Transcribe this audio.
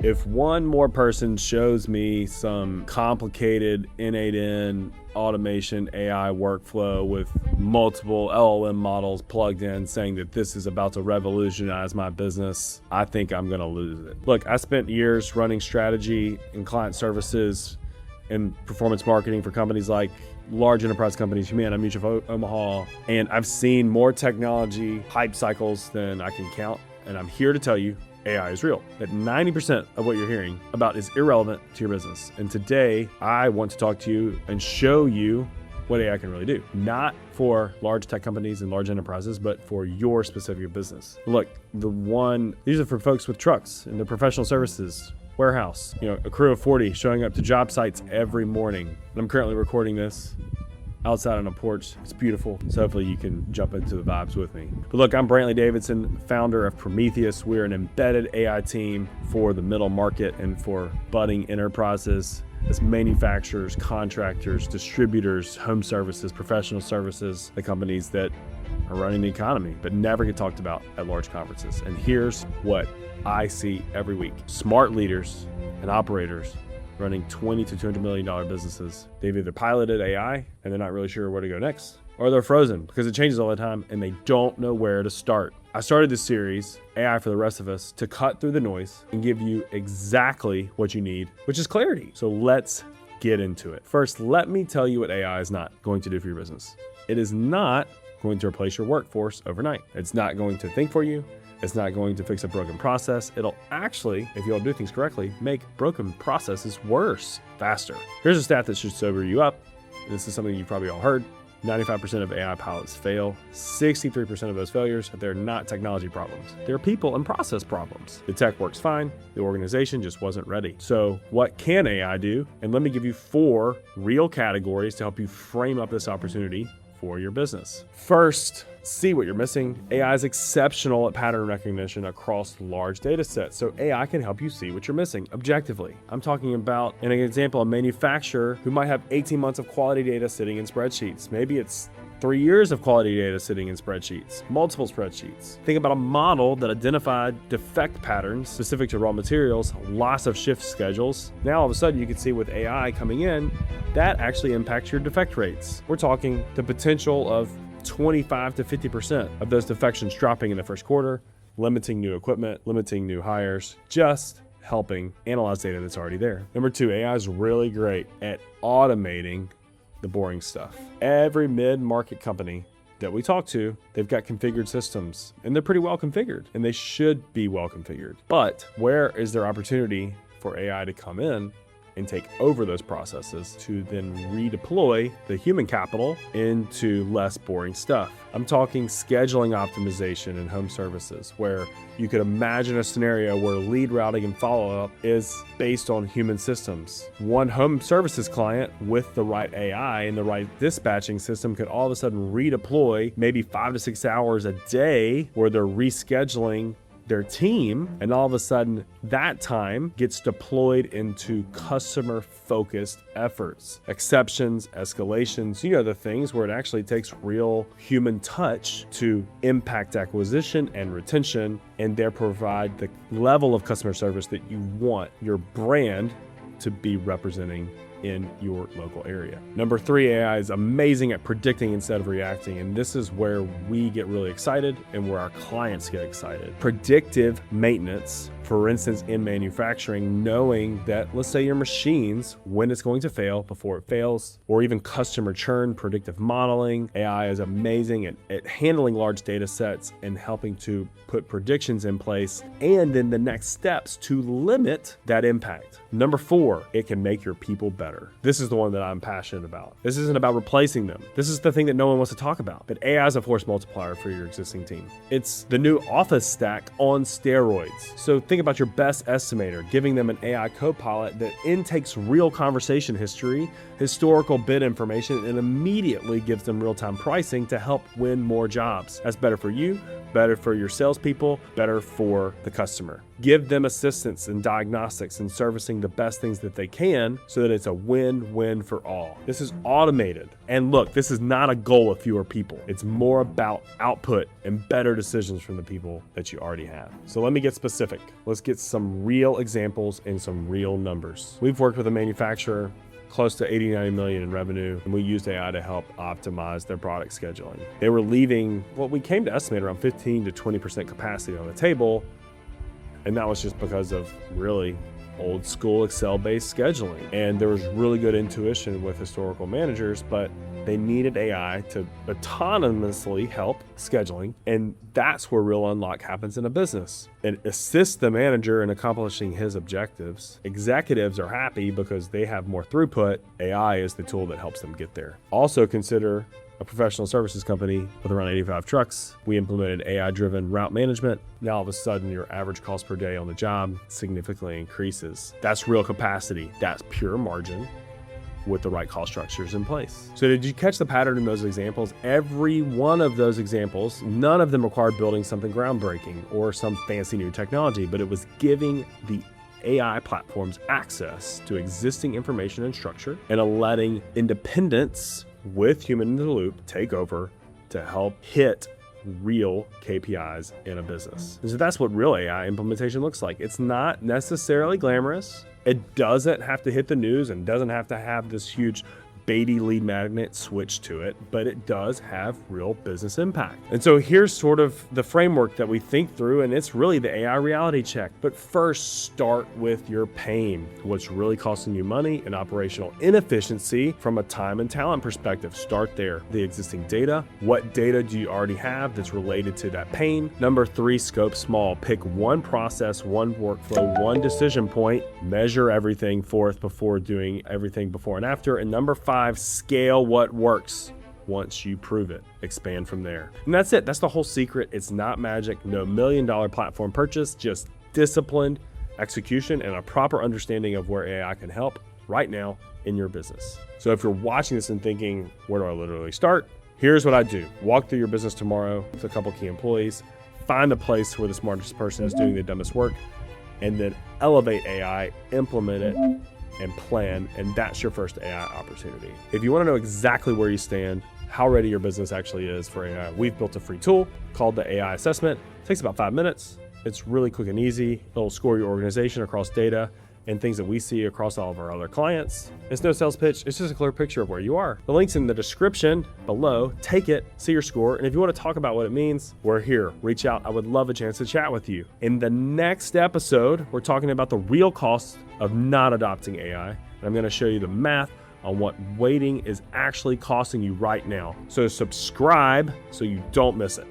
If one more person shows me some complicated N8N automation AI workflow with multiple LLM models plugged in saying that this is about to revolutionize my business, I think I'm going to lose it. Look, I spent years running strategy and client services and performance marketing for companies like large enterprise companies, Humana, Mutual of Omaha, and I've seen more technology hype cycles than I can count. And I'm here to tell you, AI is real. That 90% of what you're hearing about is irrelevant to your business. And today, I want to talk to you and show you what AI can really do. Not for large tech companies and large enterprises, but for your specific business. Look, these are for folks with trucks and the professional services, warehouse, a crew of 40 showing up to job sites every morning. And I'm currently recording this outside on a porch. It's beautiful. So hopefully you can jump into the vibes with me. But look, I'm Brantley Davidson, founder of Prometheus. We're an embedded AI team for the middle market and for budding enterprises as manufacturers, contractors, distributors, home services, professional services, the companies that are running the economy, but never get talked about at large conferences. And here's what I see every week. Smart leaders and operators running $20 to $200 million businesses. They've either piloted AI and they're not really sure where to go next, or they're frozen because it changes all the time and they don't know where to start. I started this series, AI for the Rest of Us, to cut through the noise and give you exactly what you need, which is clarity. So let's get into it. First, let me tell you what AI is not going to do for your business. It is not going to replace your workforce overnight. It's not going to think for you. It's not going to fix a broken process. It'll actually, if you all do things correctly, make broken processes worse, faster. Here's a stat that should sober you up. This is something you've probably all heard. 95% of AI pilots fail. 63% of those failures, they're not technology problems. They're people and process problems. The tech works fine. The organization just wasn't ready. So what can AI do? And let me give you 4 real categories to help you frame up this opportunity for your business. First, see what you're missing. AI is exceptional at pattern recognition across large data sets. So AI can help you see what you're missing objectively. I'm talking about, an example, a manufacturer who might have 18 months of quality data sitting in spreadsheets. Maybe it's 3 years of quality data sitting in spreadsheets, multiple spreadsheets. Think about a model that identified defect patterns specific to raw materials, loss of shift schedules. Now all of a sudden you can see with AI coming in, that actually impacts your defect rates. We're talking the potential of 25 to 50% of those defections dropping in the first quarter, limiting new equipment, limiting new hires, just helping analyze data that's already there. Number 2, AI is really great at automating the boring stuff. Every mid-market company that we talk to, they've got configured systems and they're pretty well configured and they should be well configured. But where is there opportunity for AI to come in and take over those processes to then redeploy the human capital into less boring stuff? I'm talking scheduling optimization in home services, where you could imagine a scenario where lead routing and follow-up is based on human systems. One home services client with the right AI and the right dispatching system could all of a sudden redeploy maybe 5 to 6 hours a day where they're rescheduling their team, and all of a sudden that time gets deployed into customer-focused efforts, exceptions, escalations, the things where it actually takes real human touch to impact acquisition and retention, and there provide the level of customer service that you want your brand to be representing in your local area. Number 3, AI is amazing at predicting instead of reacting. And this is where we get really excited and where our clients get excited. Predictive maintenance, for instance, in manufacturing, knowing that, let's say your machines, when it's going to fail before it fails, or even customer churn, predictive modeling. AI is amazing at handling large data sets and helping to put predictions in place and then the next steps to limit that impact. Number 4, it can make your people better. This is the one that I'm passionate about. This isn't about replacing them. This is the thing that no one wants to talk about. But AI is a force multiplier for your existing team. It's the new office stack on steroids. So think about your best estimator, giving them an AI co-pilot that intakes real conversation history, historical bid information, and immediately gives them real-time pricing to help win more jobs. That's better for you, better for your salespeople, better for the customer. Give them assistance in diagnostics and servicing the best things that they can so that it's a win-win for all. This is automated. And look, this is not a goal of fewer people. It's more about output and better decisions from the people that you already have. So let me get specific. Let's get some real examples and some real numbers. We've worked with a manufacturer close to 80-90 million in revenue, and we used AI to help optimize their product scheduling. They were leaving what we came to estimate around 15 to 20% capacity on the table, and that was just because of really old school Excel-based scheduling. And there was really good intuition with historical managers, but they needed AI to autonomously help scheduling. And that's where real unlock happens in a business. It assists the manager in accomplishing his objectives. Executives are happy because they have more throughput. AI is the tool that helps them get there. Also consider a professional services company with around 85 trucks. We implemented AI-driven route management. Now all of a sudden your average cost per day on the job significantly increases. That's real capacity. That's pure margin with the right cost structures in place. So did you catch the pattern in those examples? Every one of those examples, none of them required building something groundbreaking or some fancy new technology, but it was giving the AI platforms access to existing information and structure and letting independence with human in the loop take over to help hit real KPIs in a business. And so that's what real AI implementation looks like. It's not necessarily glamorous. It doesn't have to hit the news and doesn't have to have this huge Beatty lead magnet switch to it, but it does have real business impact. And so here's sort of the framework that we think through, and it's really the AI reality check. But first, start with your pain. What's really costing you money and operational inefficiency from a time and talent perspective. Start there. The existing data. What data do you already have that's related to that pain? Number 3, scope small. Pick one process, one workflow, one decision point. Measure everything forth before doing everything before and after. And number 5, scale what works. Once you prove it, expand from there. And that's it. That's the whole secret. It's not magic. No $1 million platform purchase, just disciplined execution and a proper understanding of where AI can help right now in your business. So if you're watching this and thinking, where do I literally start? Here's what I do. Walk through your business tomorrow with a couple key employees, find a place where the smartest person is doing the dumbest work, and then elevate AI, implement it, and plan, and that's your first AI opportunity. If you want to know exactly where you stand, how ready your business actually is for AI, we've built a free tool called the AI Assessment. It takes about 5 minutes. It's really quick and easy. It'll score your organization across data and things that we see across all of our other clients. It's no sales pitch. It's just a clear picture of where you are. The link's in the description below. Take it, see your score. And if you want to talk about what it means, we're here. Reach out. I would love a chance to chat with you. In the next episode, we're talking about the real cost of not adopting AI. And I'm going to show you the math on what waiting is actually costing you right now. So subscribe so you don't miss it.